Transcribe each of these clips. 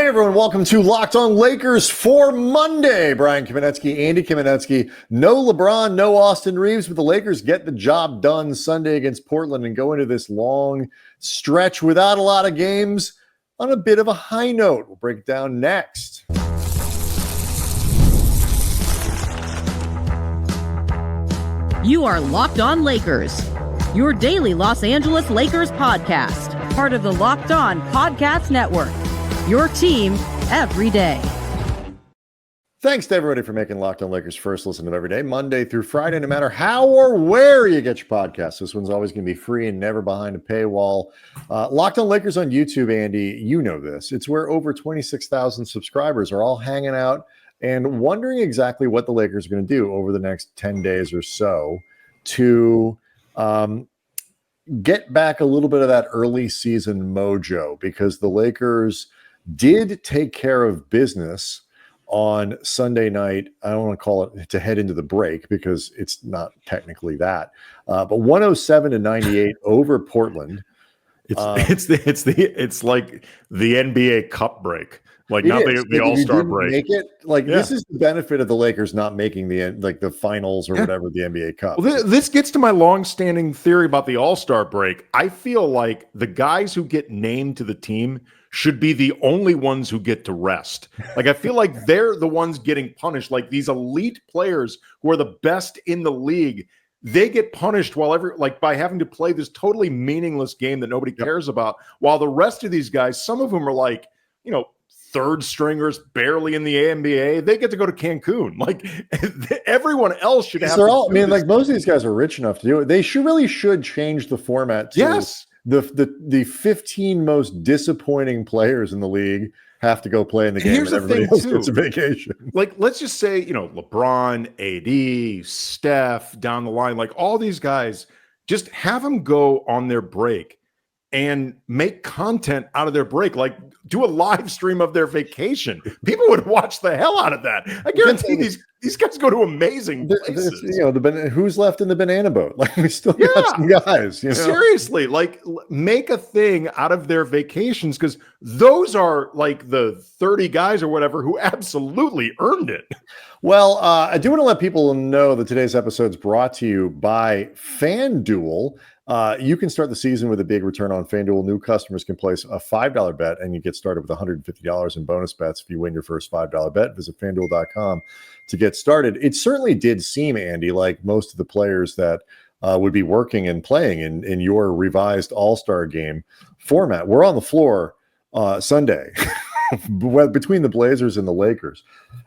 Hey everyone, welcome to Locked On Lakers for Monday. Brian Kamenetsky, Andy Kamenetsky. No LeBron, no Austin Reaves, but the Lakers get the job done Sunday against Portland and go into this long stretch without a lot of games on a bit of a high note. We'll break it down next. You are Locked On Lakers, your daily Los Angeles Lakers podcast, part of the Locked On Podcast Network. Your team every day. Thanks to everybody for making Locked On Lakers first listen of every day, Monday through Friday, no matter how or where you get your podcasts. This one's always going to be free and never behind a paywall. Locked On Lakers on YouTube, Andy, you know this. It's where over 26,000 subscribers are all hanging out and wondering exactly what the Lakers are going to do over the next 10 days or so to get back a little bit of that early season mojo, because the Lakers did take care of business on Sunday night. I don't want to call it to head into the break because it's not technically that, but 107-98 over Portland. It's like the NBA Cup break, like not the All-Star break. Make it This is the benefit of the Lakers not making the finals or whatever, the NBA Cup. Well, this gets to my long-standing theory about the All-Star break. I feel like the guys who get named to the team should be the only ones who get to rest. Like, I feel like they're the ones getting punished. Like, these elite players who are the best in the league, they get punished by having to play this totally meaningless game that nobody cares about, while the rest of these guys, some of them are third stringers, barely in the NBA, they get to go to Cancun. Like, everyone else should have. Most of these guys are rich enough to do it. They should change the format to the 15 most disappointing players in the league have to go play in the game, and everybody else gets a vacation. Like, let's just say, LeBron, AD, Steph, down the line, like all these guys, just have them go on their break and make content out of their break. Like, do a live stream of their vacation. People would watch the hell out of that. I guarantee these guys go to amazing places. Who's left in the banana boat? Like, we still got some guys. Seriously, like, make a thing out of their vacations, because those are like the 30 guys or whatever who absolutely earned it. Well, I do want to let people know that today's episode is brought to you by FanDuel. You can start the season with a big return on FanDuel. New customers can place a $5 bet, and you get started with $150 in bonus bets if you win your first $5 bet. Visit FanDuel.com to get started. It certainly did seem, Andy, like most of the players that would be working and playing in your revised All-Star game format were on the floor Sunday between the Blazers and the Lakers.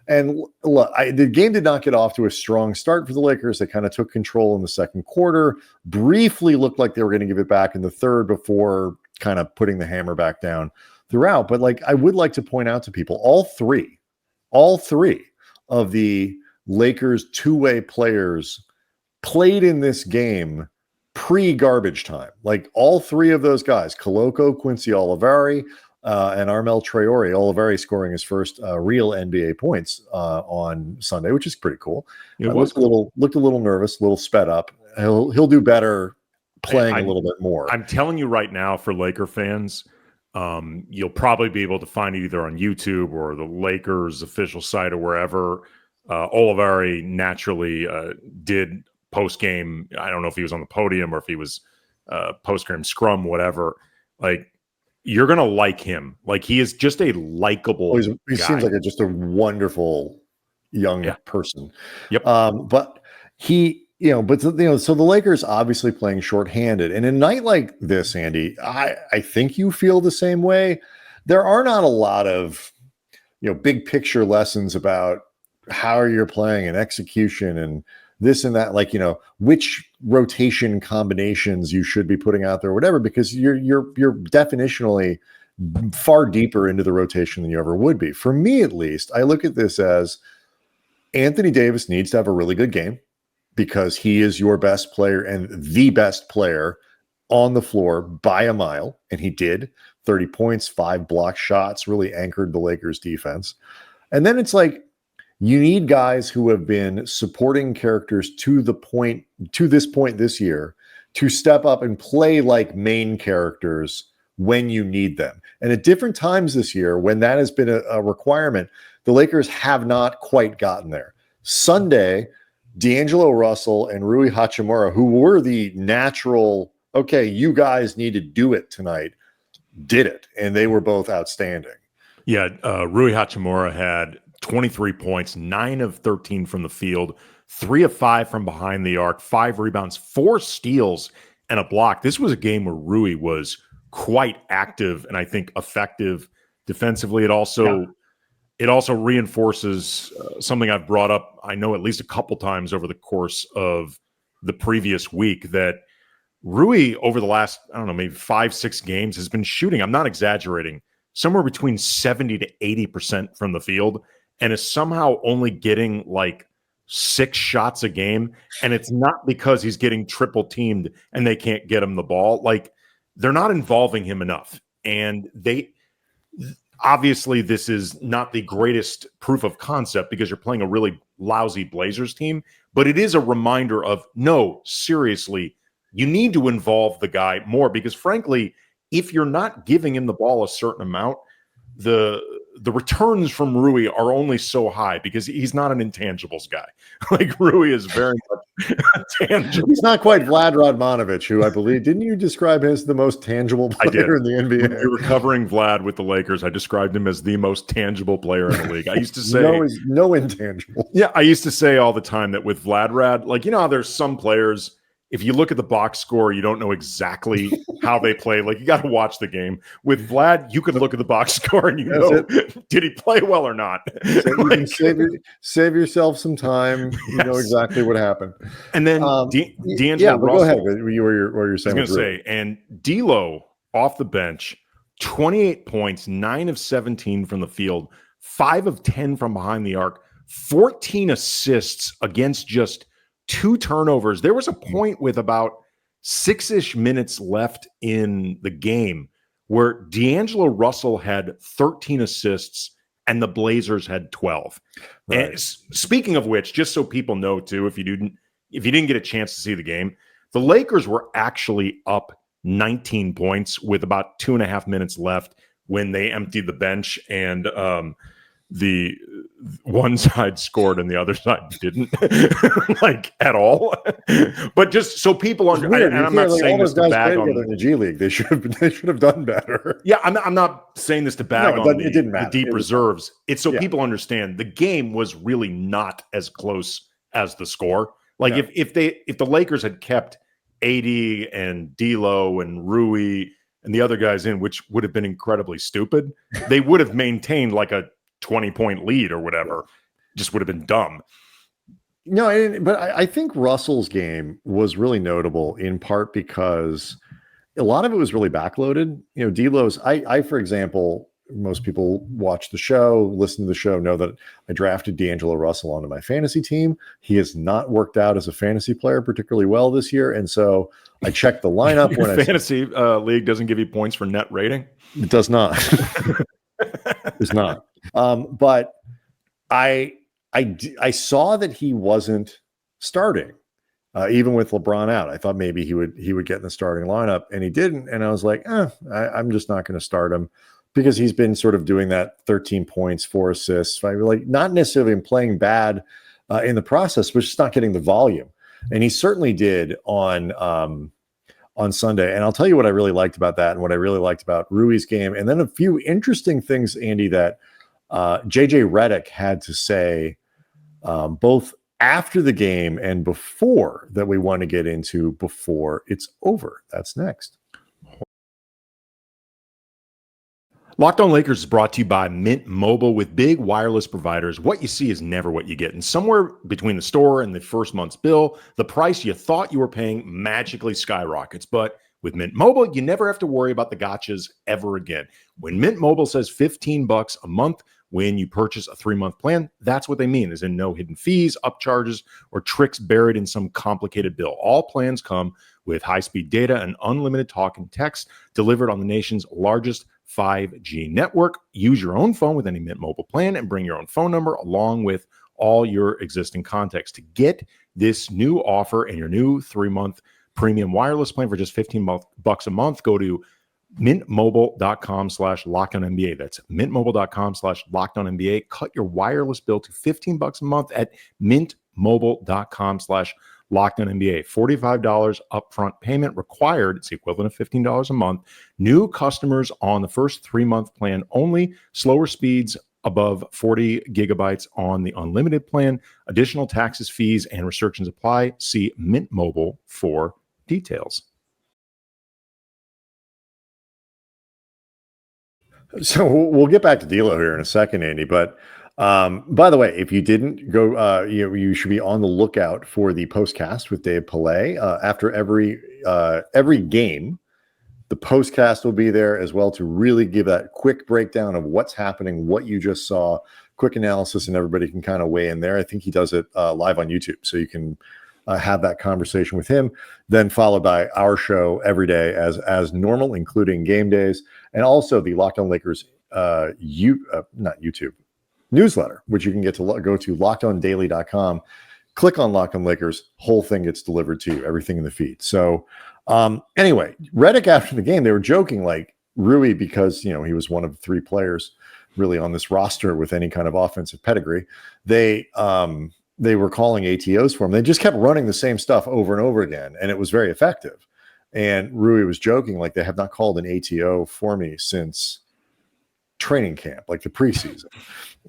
And look, the game did not get off to a strong start for the Lakers. They kind of took control in the second quarter, briefly looked like they were going to give it back in the third before kind of putting the hammer back down throughout. But I would like to point out to people, all three of the Lakers two-way players played in this game pre-garbage time. Like, all three of those guys, Koloko, Quincy Olivari, and Armel Traore, Olivari scoring his first real NBA points on Sunday, which is pretty cool. Looked a little nervous, a little sped up. He'll do better playing a little bit more. I'm telling you right now, for Laker fans, you'll probably be able to find it either on YouTube or the Lakers official site or wherever. Olivari naturally did post-game. I don't know if he was on the podium or if he was post-game scrum, whatever. Like, you're going to like him. Like, he is just a likable he guy. Seems like just a wonderful young person. Yep. So the Lakers obviously playing shorthanded. And a night like this, Andy, I think you feel the same way. There are not a lot of, big picture lessons about how you're playing and execution and this and that, which rotation combinations you should be putting out there or whatever, because you're definitionally far deeper into the rotation than you ever would be. For me, at least, I look at this as Anthony Davis needs to have a really good game because he is your best player and the best player on the floor by a mile. And he did 30 points, 5 block shots, really anchored the Lakers defense. And then it's like, you need guys who have been supporting characters to this point this year to step up and play like main characters when you need them. And at different times this year, when that has been a requirement, the Lakers have not quite gotten there. Sunday, D'Angelo Russell and Rui Hachimura, who were the natural, okay, you guys need to do it tonight, did it. And they were both outstanding. Yeah, Rui Hachimura had 23 points, 9 of 13 from the field, 3 of 5 from behind the arc, 5 rebounds, 4 steals, and a block. This was a game where Rui was quite active and I think effective defensively. It also reinforces something I've brought up, I know, at least a couple times over the course of the previous week, that Rui over the last, I don't know, maybe 5-6 games has been shooting, I'm not exaggerating, somewhere between 70 to 80% from the field, and is somehow only getting like 6 shots a game. And it's not because he's getting triple teamed and they can't get him the ball. Like, they're not involving him enough. And obviously this is not the greatest proof of concept because you're playing a really lousy Blazers team, but it is a reminder of, no, seriously, you need to involve the guy more, because frankly, if you're not giving him the ball a certain amount, the returns from Rui are only so high because he's not an intangibles guy. Like, Rui is very much tangible. He's not quite Vlad Radmanovic, who I believe, didn't you describe as the most tangible player in the NBA? When we were covering Vlad with the Lakers, I described him as the most tangible player in the league. I used to say no intangible. Yeah, I used to say all the time that with Vlad Rad, like, you know how there's some players, if you look at the box score, you don't know exactly how they play. Like, you got to watch the game. With Vlad, you could look at the box score and you know, did he play well or not? So you can save yourself some time. You know exactly what happened. And then D'Angelo Russell. Go ahead. What you're saying. I was going to say, and D'Lo off the bench, 28 points, 9 of 17 from the field, 5 of 10 from behind the arc, 14 assists against just 2 turnovers. There was a point with about 6-ish minutes left in the game where D'Angelo Russell had 13 assists and the Blazers had 12. Right. And speaking of which, just so people know too, if you didn't get a chance to see the game, the Lakers were actually up 19 points with about 2.5 minutes left when they emptied the bench, and the one side scored and the other side didn't, like, at all. But just so people understand, and I'm not saying this to bag on the G League. They should have done better. Yeah, I'm not saying this to bag on it didn't matter. The deep reserves. It's so people understand the game was really not as close as the score. Like, if the Lakers had kept AD and D'Lo and Rui and the other guys in, which would have been incredibly stupid, they would have maintained like a 20-point lead or whatever. Just would have been dumb. No, but I think Russell's game was really notable in part because a lot of it was really backloaded. You know, D'Lo's, I for example, most people watch the show, listen to the show, know that I drafted D'Angelo Russell onto my fantasy team. He has not worked out as a fantasy player particularly well this year. And so I checked the lineup. Your fantasy league doesn't give you points for net rating? It does not. It's not. But I saw that he wasn't starting, even with LeBron out. I thought maybe he would get in the starting lineup, and he didn't. And I was like, I'm just not going to start him because he's been sort of doing that 13 points, 4 assists, like not necessarily playing bad in the process, but just not getting the volume. And he certainly did on Sunday. And I'll tell you what I really liked about that, and what I really liked about Rui's game, and then a few interesting things, Andy, that JJ Redick had to say both after the game and before, that we want to get into before it's over. That's next. Locked On Lakers is brought to you by Mint Mobile. With big wireless providers, what you see is never what you get. And somewhere between the store and the first month's bill, the price you thought you were paying magically skyrockets. But with Mint Mobile, you never have to worry about the gotchas ever again. When Mint Mobile says $15 a month when you purchase a 3-month plan, that's what they mean, as in no hidden fees, upcharges, or tricks buried in some complicated bill. All plans come with high-speed data and unlimited talk and text delivered on the nation's largest 5G network. Use your own phone with any Mint Mobile plan and bring your own phone number along with all your existing contacts. To get this new offer and your new 3-month premium wireless plan for just $15 a month, go to mintmobile.com/lockedonnba. That's mintmobile.com/lockedonnba. Cut your wireless bill to $15 a month at mintmobile.com/lockedonnba. $45 upfront payment required. It's the equivalent of $15 a month. New customers on the first 3-month plan only. Slower speeds above 40 gigabytes on the unlimited plan. Additional taxes, fees, and restrictions apply. See Mint Mobile for details. So we'll get back to D'Lo here in a second, Andy. But by the way, if you didn't go, you should be on the lookout for the postcast with Dave Pillay after every game. The postcast will be there as well to really give that quick breakdown of what's happening, what you just saw, quick analysis, and everybody can kind of weigh in there. I think he does it live on YouTube, so you can have that conversation with him. Then followed by our show every day as normal, including game days, and also the Locked On Lakers not YouTube newsletter, which you can get to go to lockedondaily.com. Click on Locked On Lakers, whole thing gets delivered to you, everything in the feed. So. Anyway, Redick after the game, they were joking like Rui, because he was one of 3 players really on this roster with any kind of offensive pedigree. They were calling ATOs for him. They just kept running the same stuff over and over again, and it was very effective. And Rui was joking like, they have not called an ATO for me since training camp, like the preseason.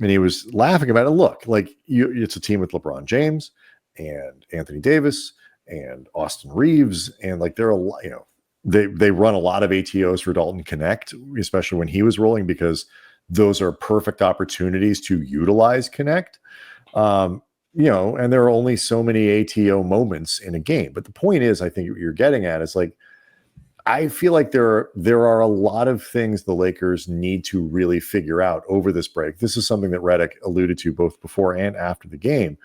And he was laughing about it. Look, like it's a team with LeBron James and Anthony Davis and Austin Reaves, and like they're a lot, they run a lot of ATOs for Dalton Connect, especially when he was rolling, because those are perfect opportunities to utilize Connect. And there are only so many ATO moments in a game. But the point is, I think what you're getting at is like, I feel like there are a lot of things the Lakers need to really figure out over this break. This is something that Redick alluded to both before and after the game.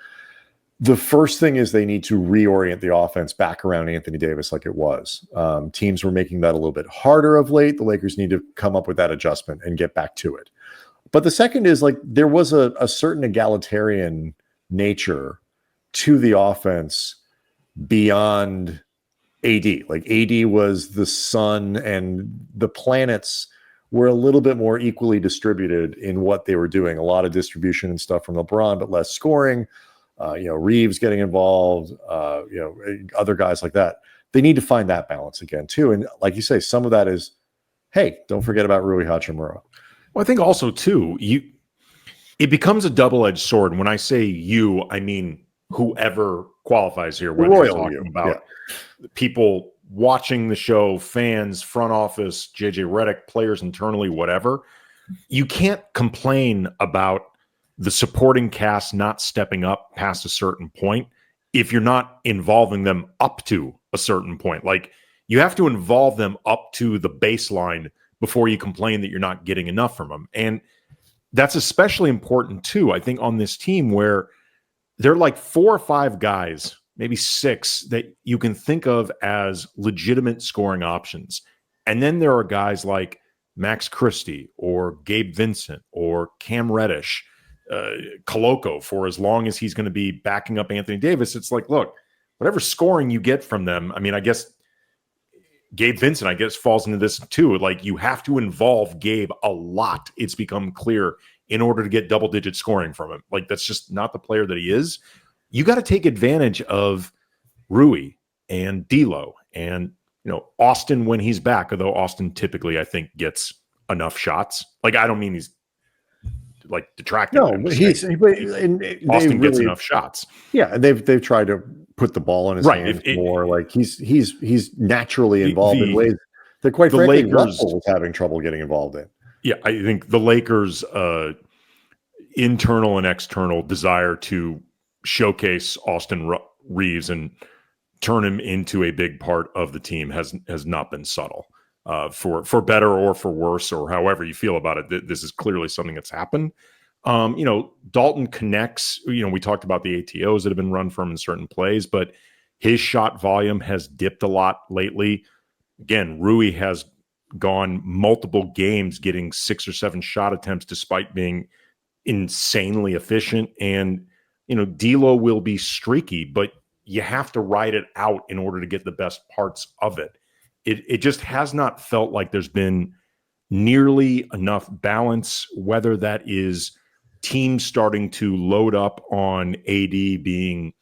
The first thing is they need to reorient the offense back around Anthony Davis like it was. Teams were making that a little bit harder of late. The Lakers need to come up with that adjustment and get back to it. But the second is like there was a certain egalitarian nature to the offense beyond AD. Like AD was the sun, and the planets were a little bit more equally distributed in what they were doing. A lot of distribution and stuff from LeBron, but less scoring. Reaves getting involved, other guys like that. They need to find that balance again too. And like you say, some of that is, hey, don't forget about Rui Hachimura. Well, I think also too, it becomes a double-edged sword. And when I say you, I mean whoever qualifies here, whether you're talking about people watching the show, fans, front office, JJ Redick, players internally, whatever. You can't complain about the supporting cast not stepping up past a certain point if you're not involving them up to a certain point. Like, you have to involve them up to the baseline before you complain that you're not getting enough from them. And that's especially important too, I think, on this team where there are like 4 or 5 guys, maybe 6, that you can think of as legitimate scoring options. And then there are guys like Max Christie or Gabe Vincent or Cam Reddish, Koloko, for as long as he's going to be backing up Anthony Davis. It's like, look, whatever scoring you get from them, I mean, I guess Gabe Vincent, falls into this too. Like, you have to involve Gabe a lot. It's become clear in order to get double-digit scoring from him. Like, that's just not the player that he is. You got to take advantage of Rui and D'Lo and, Austin when he's back, although Austin typically, I think, gets enough shots. Like, I don't mean he's like detracting. No, but Austin gets enough shots. Yeah, and they've tried to put the ball in his hands more. Like he's naturally involved in ways that, quite frankly, Russell was having trouble getting involved in. Yeah, I think the Lakers' internal and external desire to showcase Austin Reaves and turn him into a big part of the team has not been subtle. For better or for worse, or however you feel about it, this is clearly something that's happened. Dalton connects. We talked about the ATOs that have been run from in certain plays, but his shot volume has dipped a lot lately. Again, Rui has gone multiple games getting 6 or 7 shot attempts despite being insanely efficient. And, D'Lo will be streaky, but you have to ride it out in order to get the best parts of it. it just has not felt like there's been nearly enough balance, whether that is teams starting to load up on AD being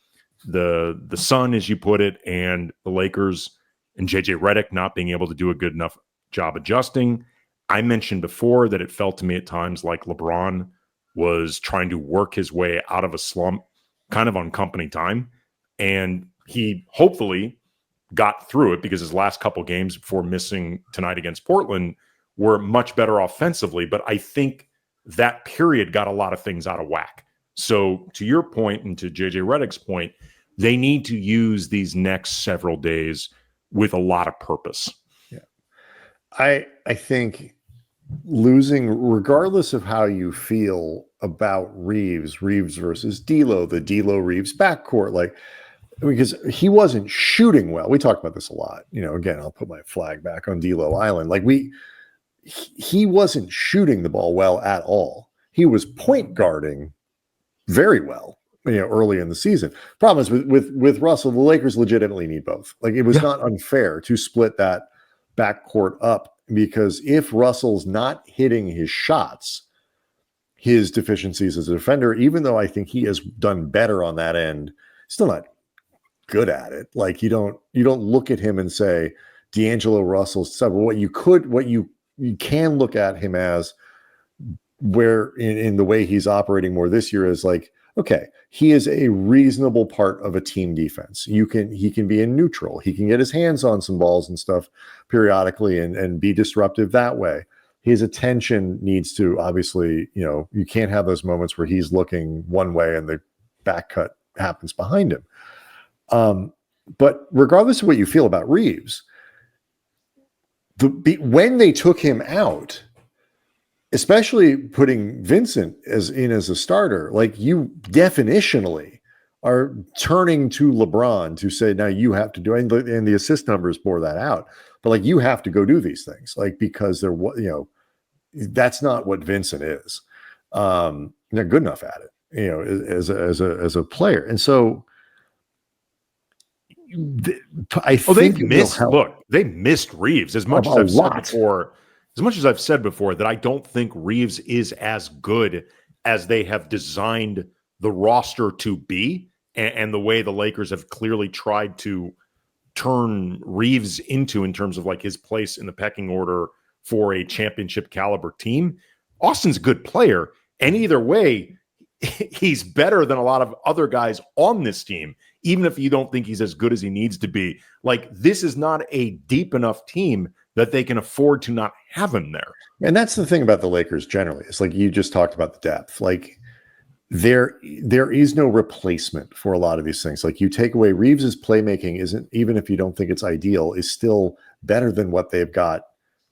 the sun, as you put it, and the Lakers and JJ Redick not being able to do a good enough job adjusting. I mentioned before that it felt to me at times like LeBron was trying to work his way out of a slump kind of on company time. And he hopefully got through it, because his last couple games before missing tonight against Portland were much better offensively. But I think that period got a lot of things out of whack. So to your point, and to JJ Redick's point, they need to use these next several days with a lot of purpose. Yeah. I think losing, regardless of how you feel about Reaves versus D'Lo, the D'Lo Reaves backcourt, like, because he wasn't shooting well. We talked about this a lot. Again, I'll put my flag back on D'Lo Island. Like, he wasn't shooting the ball well at all. He was point guarding very well, early in the season. Problem is with Russell, the Lakers legitimately need both. Like, it was not unfair to split that backcourt up, because if Russell's not hitting his shots, his deficiencies as a defender, even though I think he has done better on that end, still not good at it. Like, you don't look at him and say D'Angelo Russell's sub. What you can look at him as, where in the way he's operating more this year, is like, okay, he is a reasonable part of a team defense. He can be in neutral. He can get his hands on some balls and stuff periodically and be disruptive that way. His attention needs to, obviously, you can't have those moments where he's looking one way and the back cut happens behind him. But regardless of what you feel about Reaves, when they took him out, especially putting Vincent as a starter, like, you definitionally are turning to LeBron to say, now you have to do, and the assist numbers bore that out, but like, you have to go do these things, like, because that's not what Vincent is. They're good enough at it, as a player. And so I think they missed Reaves as much as I've said before. As much as I've said before, that I don't think Reaves is as good as they have designed the roster to be, and the way the Lakers have clearly tried to turn Reaves into, in terms of like his place in the pecking order for a championship caliber team. Austin's a good player, and either way, he's better than a lot of other guys on this team, even if you don't think he's as good as he needs to be. Like, this is not a deep enough team that they can afford to not have him there. And that's the thing about the Lakers generally. It's like, you just talked about the depth. Like, there is no replacement for a lot of these things. Like, you take away Reaves's playmaking, isn't, even if you don't think it's ideal, is still better than what they've got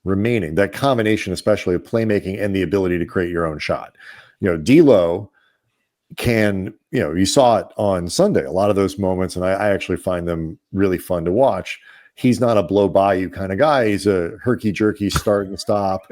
remaining. That combination, especially of playmaking and the ability to create your own shot. D'Lo can, you saw it on Sunday, a lot of those moments, and I actually find them really fun to watch. He's not a blow by you kind of guy. He's a herky-jerky start and stop,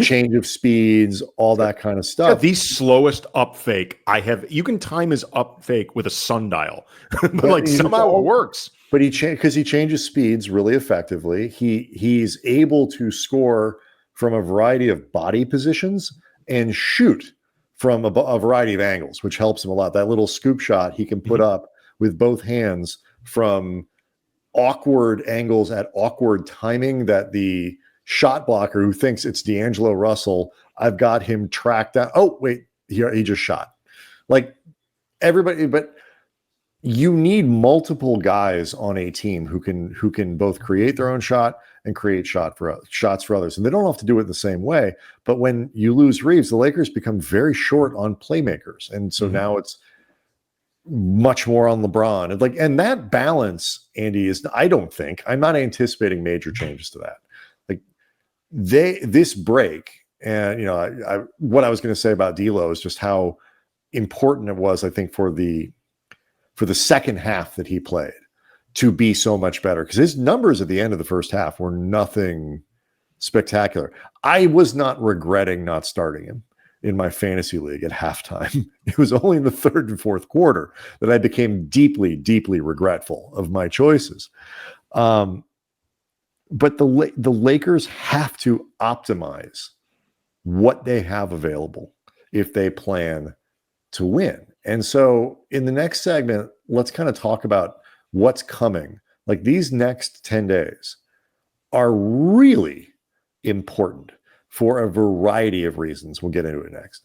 change of speeds, all that kind of stuff. The slowest up fake I have. You can time his up fake with a sundial, but like, somehow it works. But because he changes speeds really effectively. He's able to score from a variety of body positions and shoot from a variety of angles, which helps him a lot. That little scoop shot he can put up with both hands from awkward angles at awkward timing, that the shot blocker who thinks it's D'Angelo Russell, I've got him tracked down. Oh, wait, he just shot. Like, everybody, but you need multiple guys on a team who can both create their own shot and create shots for others. And they don't have to do it the same way. But when you lose Reaves, the Lakers become very short on playmakers. And so now it's much more on LeBron. And that balance, Andy, is, I'm not anticipating major changes to that. Like, this break, and what I was going to say about D'Lo is just how important it was, I think, for the second half that he played to be so much better, because his numbers at the end of the first half were nothing spectacular. I was not regretting not starting him in my fantasy league at halftime. It was only in the third and fourth quarter that I became deeply, deeply regretful of my choices. But the Lakers have to optimize what they have available if they plan to win. And so in the next segment, let's kind of talk about what's coming. Like these next 10 days are really important for a variety of reasons. We'll get into it next.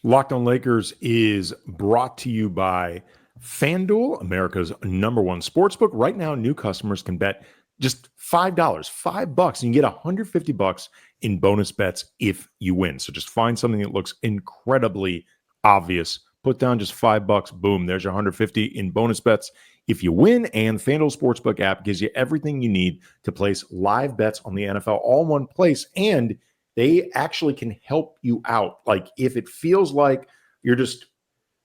Locked on Lakers is brought to you by FanDuel, America's #1 sportsbook. Right now, new customers can bet just $5, $5, and you get $150 in bonus bets if you win. So just find something that looks incredibly obvious. Put down just $5, boom, there's your 150 in bonus bets if you win. And FanDuel Sportsbook app gives you everything you need to place live bets on the NFL all in one place. And they actually can help you out. Like if it feels like you're just,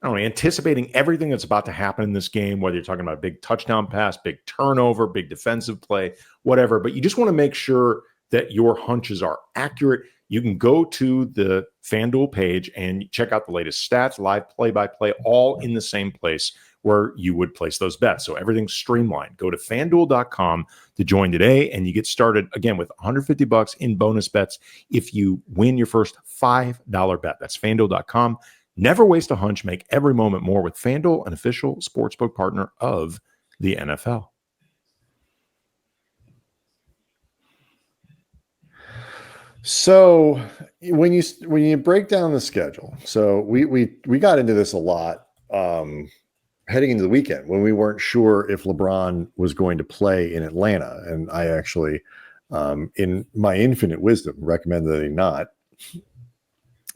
I don't know, anticipating everything that's about to happen in this game, whether you're talking about a big touchdown pass, big turnover, big defensive play, whatever, but you just want to make sure that your hunches are accurate. You can go to the FanDuel page and check out the latest stats, live play-by-play, all in the same place where you would place those bets. So everything's streamlined. Go to FanDuel.com to join today, and you get started, again, with $150 in bonus bets if you win your first $5 bet. That's FanDuel.com. Never waste a hunch. Make every moment more with FanDuel, an official sportsbook partner of the NFL. So when you break down the schedule, so we got into this a lot heading into the weekend when we weren't sure if LeBron was going to play in Atlanta, and I actually, in my infinite wisdom, recommended that he not.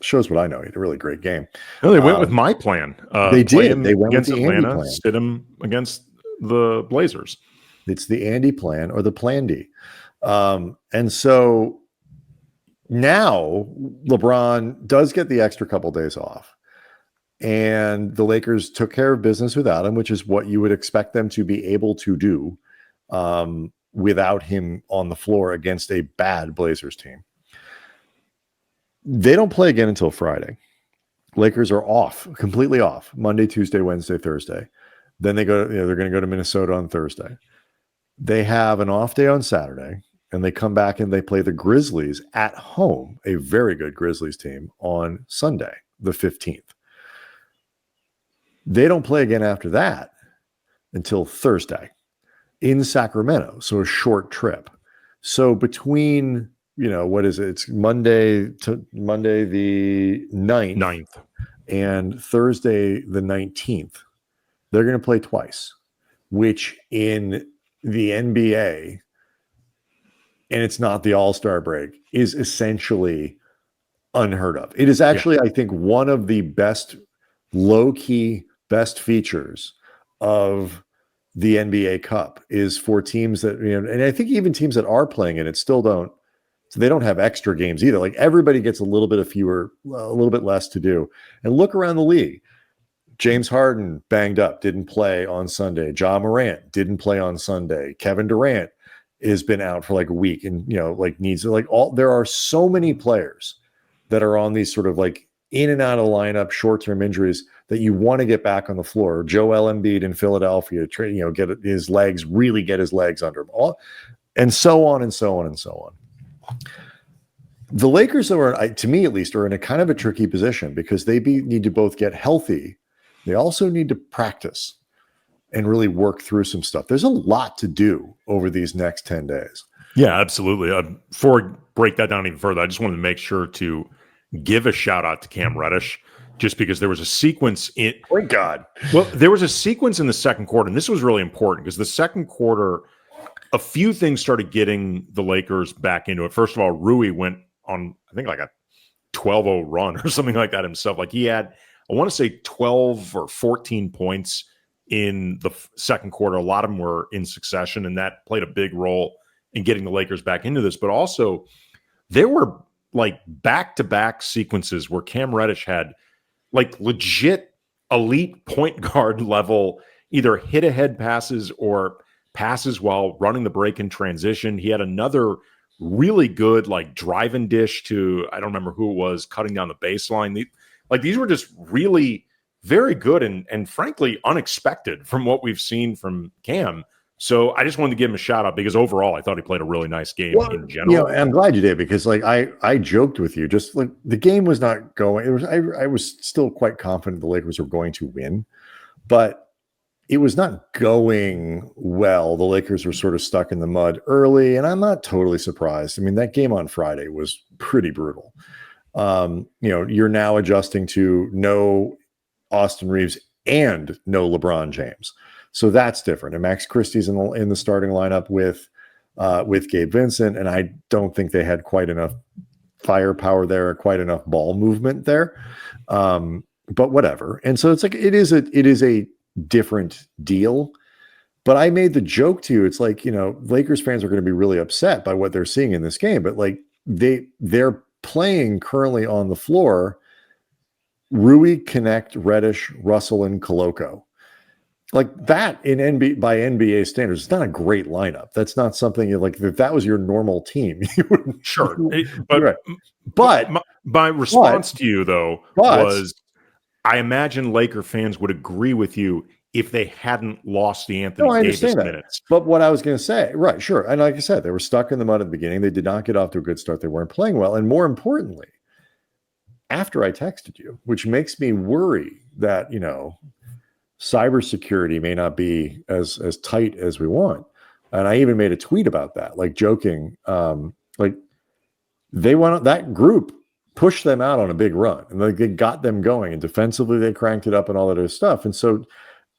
Shows what I know. He had a really great game. No, they went with my plan. They did. They went against with the Atlanta, Andy plan. sit him against the Blazers. It's the Andy plan or the Plan D. And so now LeBron does get the extra couple days off. And the Lakers took care of business without him, which is what you would expect them to be able to do without him on the floor against a bad Blazers team. They don't play again until Friday. Lakers are off, completely off, Monday, Tuesday, Wednesday, Thursday. Then they go, they're going to go to Minnesota on Thursday. They have an off day on Saturday, and they come back and they play the Grizzlies at home, a very good Grizzlies team, on Sunday, the 15th. They don't play again after that until Thursday in Sacramento. So a short trip. So between, what is it? It's Monday the 9th and Thursday the 19th. They're going to play twice, which in the NBA, and it's not the All-Star break, is essentially unheard of. It is actually, I think, one of the low-key best features of the NBA Cup is for teams that, and I think even teams that are playing in it still don't. So they don't have extra games either. Like everybody gets a little bit less to do. And look around the league. James Harden banged up, didn't play on Sunday. Ja Morant didn't play on Sunday. Kevin Durant has been out for like a week and, there are so many players that are on these sort of like in and out of lineup, short-term injuries that you want to get back on the floor. Joel Embiid in Philadelphia, get his legs under him, and so on and so on and so on. The Lakers are, to me at least, are in a kind of a tricky position because they need to both get healthy. They also need to practice and really work through some stuff. There's a lot to do over these next 10 days. Yeah, absolutely. Before I break that down even further, I just wanted to make sure to give a shout out to Cam Reddish, just because there was a sequence in. Thank God. Well, there was a sequence in the second quarter, and this was really important because the second quarter, a few things started getting the Lakers back into it. First of all, Rui went on, I think, like a 12-0 run or something like that himself. Like he had, I want to say 12 or 14 points in the second quarter. A lot of them were in succession, and that played a big role in getting the Lakers back into this. But also, there were like back-to-back sequences where Cam Reddish had like legit elite point guard level, either hit-ahead passes or passes while running the break in transition. He had another really good like drive and dish to, I don't remember who it was, cutting down the baseline. These were just really very good and frankly unexpected from what we've seen from Cam. So I just wanted to give him a shout out because overall I thought he played a really nice game in general. I'm glad you did, because like I joked with you, just like the game was not going. It was I was still quite confident the Lakers were going to win, but it was not going well. The Lakers were sort of stuck in the mud early, and I'm not totally surprised. I mean, that game on Friday was pretty brutal. You're now adjusting to no Austin Reaves and no LeBron James. So that's different. And Max Christie's in the starting lineup with Gabe Vincent, and I don't think they had quite enough firepower there, quite enough ball movement there. But whatever. And so it's like it is a different deal. But I made the joke to you. It's like, Lakers fans are going to be really upset by what they're seeing in this game. But like they're playing currently on the floor Rui, Connect, Reddish, Russell, and Koloko. Like that by NBA standards, it's not a great lineup. That's not something you like. If that was your normal team, you wouldn't. Sure, but my response to you though was, I imagine Laker fans would agree with you if they hadn't lost the Anthony Davis minutes. But what I was going to say, right, sure, and like I said, they were stuck in the mud at the beginning. They did not get off to a good start. They weren't playing well, and more importantly, after I texted you, which makes me worry that cybersecurity may not be as tight as we want. And I even made a tweet about that, like joking, like they went, that group pushed them out on a big run and they got them going, and defensively they cranked it up and all that other stuff. And so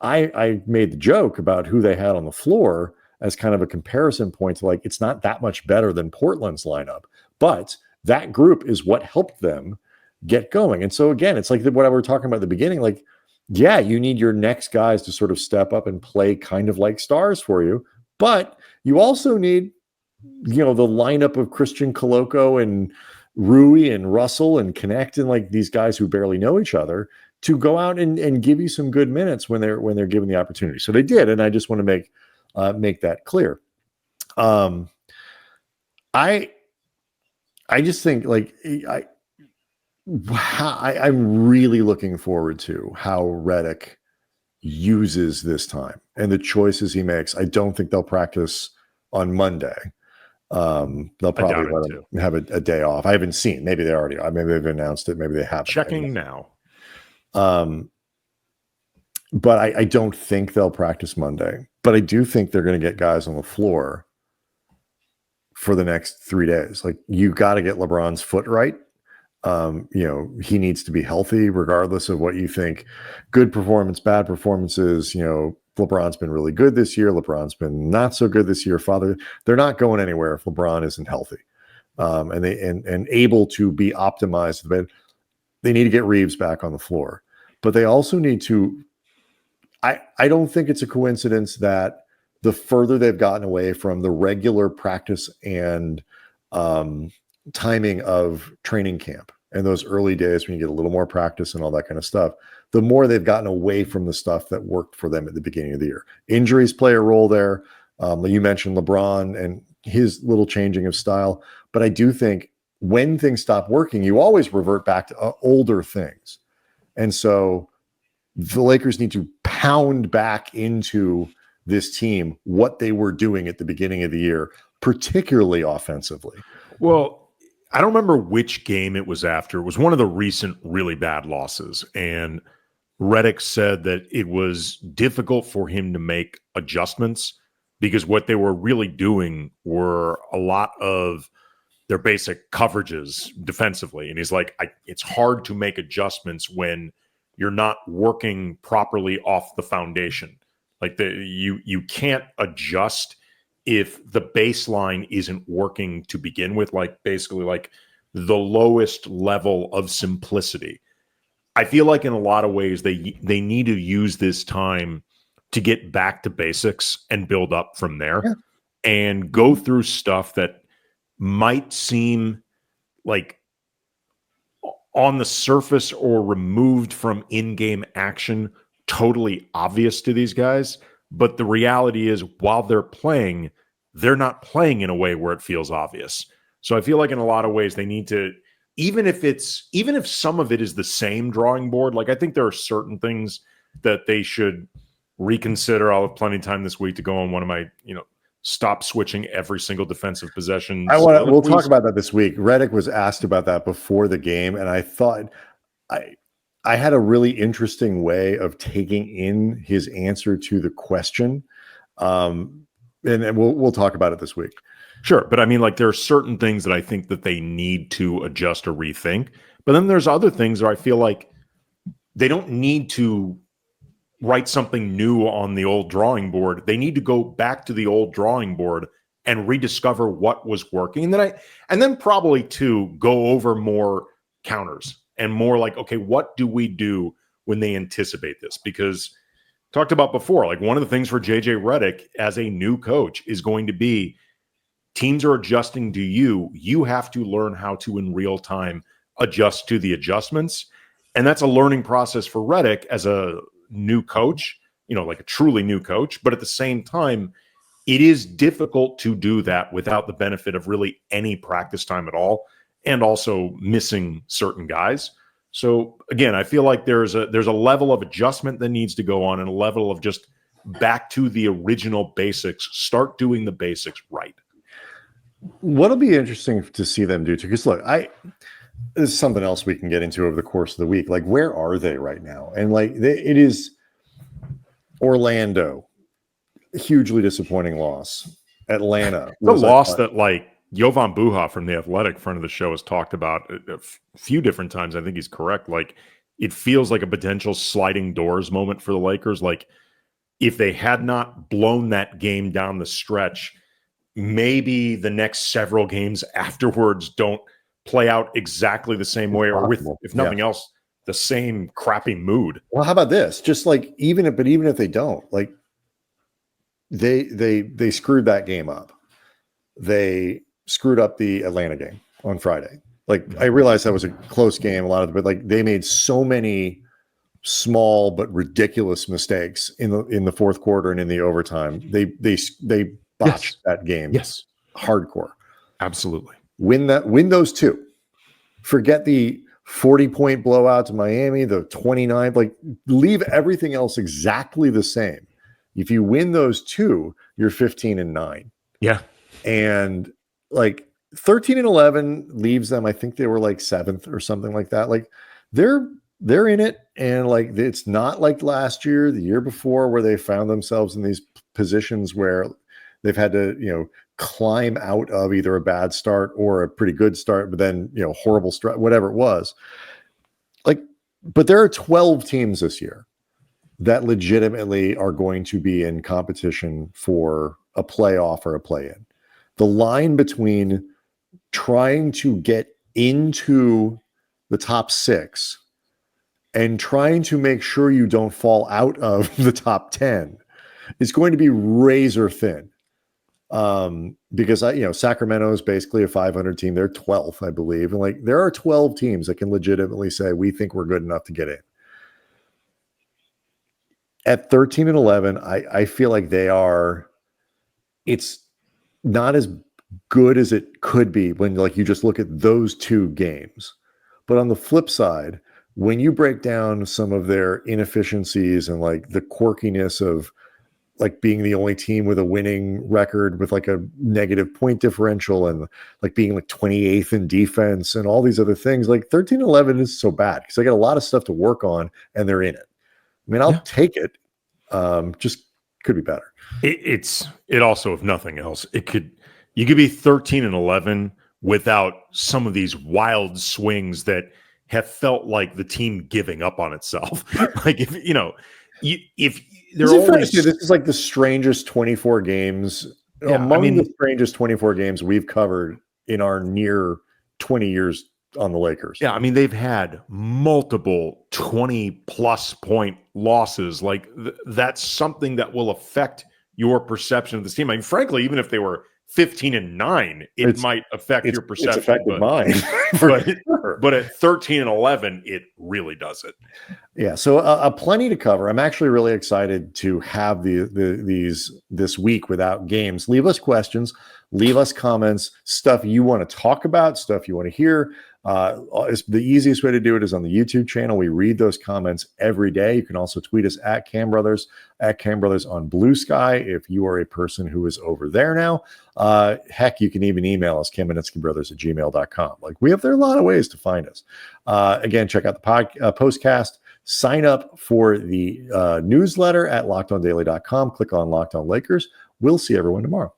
I made the joke about who they had on the floor as kind of a comparison point to like, it's not that much better than Portland's lineup, but that group is what helped them get going. And so again, it's like what I were talking about at the beginning, like, yeah, you need your next guys to sort of step up and play kind of like stars for you. But you also need, the lineup of Christian Koloko and Rui and Russell and Connect and like these guys who barely know each other to go out and give you some good minutes when they're given the opportunity. So they did. And I just want to make that clear. I just think like I'm really looking forward to how Redick uses this time and the choices he makes. I don't think they'll practice on Monday. They'll probably let him have a day off. I haven't seen. Maybe they already. Maybe they've announced it. Maybe they haven't. Checking now. But I don't think they'll practice Monday. But I do think they're going to get guys on the floor for the next 3 days. Like you got to get LeBron's foot right. He needs to be healthy regardless of what you think. Good performance, bad performances. LeBron's been really good this year. LeBron's been not so good this year. They're not going anywhere if LeBron isn't healthy, and able to be optimized. They need to get Reaves back on the floor, but they also need to. I don't think it's a coincidence that the further they've gotten away from the regular practice and timing of training camp and those early days when you get a little more practice and all that kind of stuff, the more they've gotten away from the stuff that worked for them at the beginning of the year. Injuries play a role there. You mentioned LeBron and his little changing of style, but I do think when things stop working, you always revert back to older things. And so the Lakers need to pound back into this team what they were doing at the beginning of the year, particularly offensively. Well, I don't remember which game it was after. It was one of the recent really bad losses. And Redick said that it was difficult for him to make adjustments because what they were really doing were a lot of their basic coverages defensively. And he's like, it's hard to make adjustments when you're not working properly off the foundation. Like you can't adjust if the baseline isn't working to begin with, like basically like the lowest level of simplicity. I feel like in a lot of ways they need to use this time to get back to basics and build up from there and go through stuff that might seem like on the surface or removed from in-game action totally obvious to these guys. But the reality is while they're playing, they're not playing in a way where it feels obvious. So I feel like in a lot of ways they need to even if some of it is the same drawing board, like I think there are certain things that they should reconsider. I'll have plenty of time this week to go on one of my, stop switching every single defensive possession. We'll talk about that this week. Redick was asked about that before the game, and I thought I had a really interesting way of taking in his answer to the question. And we'll talk about it this week. Sure. But I mean, like, there are certain things that I think that they need to adjust or rethink. But then there's other things where I feel like they don't need to write something new on the old drawing board. They need to go back to the old drawing board and rediscover what was working. And then probably to go over more counters and more like, okay, what do we do when they anticipate this? Because talked about before, like one of the things for JJ Redick as a new coach is going to be teams are adjusting to you. You have to learn how to, in real time, adjust to the adjustments. And that's a learning process for Redick as a new coach, like a truly new coach. But at the same time, it is difficult to do that without the benefit of really any practice time at all, and also missing certain guys. So again, I feel like there's a level of adjustment that needs to go on, and a level of just back to the original basics. Start doing the basics right. What'll be interesting to see them do too, because look, this is something else we can get into over the course of the week. Like, where are they right now? And like, it is Orlando, hugely disappointing loss. Atlanta, the loss that like Jovan Buha from The Athletic, friend of the show, has talked about a few different times. I think he's correct. Like, it feels like a potential sliding doors moment for the Lakers. Like, if they had not blown that game down the stretch, maybe the next several games afterwards don't play out exactly the same way, or with, if nothing else, the same crappy mood. Well, how about this? Just like, even if they don't, like, they screwed that game up. They screwed up the Atlanta game on Friday. Like, I realized that was a close game, but like, they made so many small but ridiculous mistakes in the fourth quarter and in the overtime. They botched that game. Yes. Hardcore. Absolutely. Win those two. Forget the 40-point blowout to Miami, the 29, like, leave everything else exactly the same. If you win those two, you're 15-9. Yeah. And like 13-11 leaves them, I think they were like 7th or something like that. Like, they're in it. And like, it's not like last year, the year before, where they found themselves in these positions where they've had to, climb out of either a bad start or a pretty good start, but then, horrible start, whatever it was. Like, but there are 12 teams this year that legitimately are going to be in competition for a playoff or a play-in. The line between trying to get into the top 6 and trying to make sure you don't fall out of the top 10 is going to be razor thin. Because Sacramento is basically a 500 team. They're 12th, I believe. And like, there are 12 teams that can legitimately say, we think we're good enough to get in. At 13-11, I feel like it's not as good as it could be when, like, you just look at those two games. But on the flip side, when you break down some of their inefficiencies and like the quirkiness of like being the only team with a winning record with like a negative point differential and like being like 28th in defense and all these other things, like 13-11 is so bad because they got a lot of stuff to work on and they're in it. I mean, I'll take it. Just could be better. It also, if nothing else, you could be 13-11 without some of these wild swings that have felt like the team giving up on itself. Like, if they're always, this is like the strangest 24 games among the strangest 24 games we've covered in our near 20 years on the Lakers. Yeah, I mean, they've had multiple 20-plus point losses. Like, that's something that will affect your perception of this team. I mean, frankly, even if they were 15-9, it might affect your perception. It's affected mine. But at 13-11, it really does it. Yeah, so plenty to cover. I'm actually really excited to have these this week without games. Leave us questions Leave us comments, stuff you want to talk about, stuff you want to hear. The easiest way to do it is on the YouTube channel. We read those comments every day. You can also tweet us at Cam Brothers on Blue Sky if you are a person who is over there now. Heck, you can even email us, KamMinetskyBrothers@gmail.com. Like, we have there are a lot of ways to find us. Again, check out the postcast. Sign up for the newsletter at LockedOnDaily.com. Click on Locked On Lakers. We'll see everyone tomorrow.